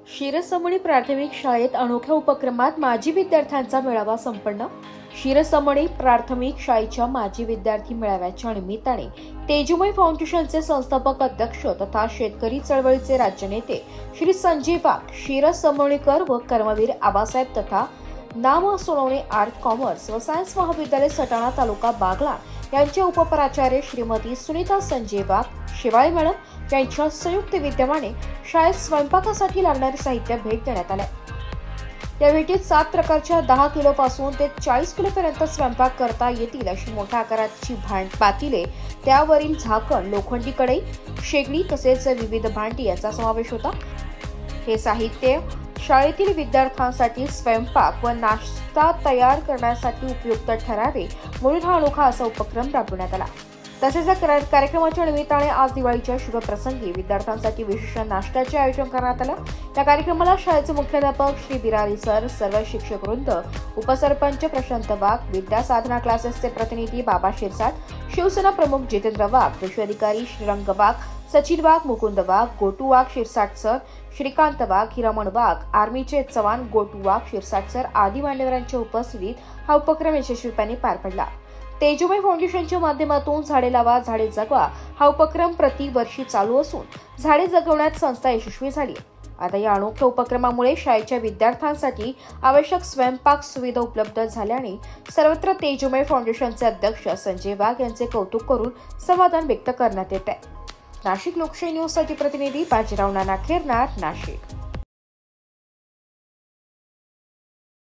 शिरसमणी प्राथमिक शाळेत अनोख्या उपक्रमात माजी विद्यार्थ्यांचा मेळावा संपन्न। शिरसमणी प्राथमिक शाळेच्या माजी विद्यार्थी मेळाव्याच्या निमित्ताने तेजोमय फाउंडेशनचे संस्थापक अध्यक्ष तथा शेतकरी चळवळीचे राज्यनेते श्री संजय वाघ, शिरसमणीकर व कर्मवीर आबासाहेब तथा नाम सोनवणे आर्ट कॉमर्स व सायन्स महाविद्यालय सटाणा तालुका बागला यांचे उपप्राचार्य श्रीमती सुनीता संजय वाघ शिवाळे मॅडम यांच्या संयुक्त विद्यमाने शाळेत स्वयंपाकासाठी लागणारे साहित्य भेट देण्यात आले। या भेटीत 7 प्रकारच्या 10 किलो पासून ते 40 किलो पर्यंत स्वयंपाक करता येतील अशी मोठ्या आकाराची पातेले, त्यावरील झाकण, लोखंडी कढई, शेगडी तसेच विविध भांडी यांचा समावेश होता। हे साहित्य शाळेतील विद्यार्थ्यांसाठी स्वयंपाक व नाश्ता तयार करण्यासाठी उपयुक्त ठरावे म्हणून हा अनोखा असा उपक्रम राबवण्यात आला। तसेच या कार्यक्रमाच्या निमित्ताने आज दिवाळीच्या शुभप्रसंगी विद्यार्थ्यांसाठी विशेष नाश्त्याचे आयोजन करण्यात आले। या कार्यक्रमाला शाळेचे मुख्याध्यापक श्री बिरारी सर, सर्व शिक्षक वृंद, उपसरपंच प्रशांत वाघ, विद्या साधना क्लासेसचे प्रतिनिधी बाबा शिरसाट, शिवसेना प्रमुख जितेंद्र वाघ, कृषी अधिकारी श्रीरंग वाघ, सचिन वाघ, मुकुंद वाघ, गोटू वाघ शिरसाट सर, श्रीकांत वाघ, हिरामण वाघ, आर्मीचे जवान गोटू वाघ शिरसाट सर आदी मान्यवरांच्या उपस्थितीत हा उपक्रम यशस्वीपणे पार पडला। तेजोमय फाउंडेशनच्या माध्यमातून झाडे लावा झाडे जगवा हा उपक्रम प्रतिवर्षी चालू असून झाडे जगवण्यात संस्था यशस्वी झाली। आता या अनोख्या उपक्रमामुळे शाळेच्या विद्यार्थ्यांसाठी आवश्यक स्वयंपाक सुविधा उपलब्ध झाल्याने सर्वत्र तेजोमय फाउंडेशनचे अध्यक्ष संजय वाघ यांचे कौतुक करून समाधान व्यक्त करण्यात येत आहे। नाशिक लोकशाही न्यूज साठी प्रतिनिधी बाजीराव नाना खेरनार, नाशिक।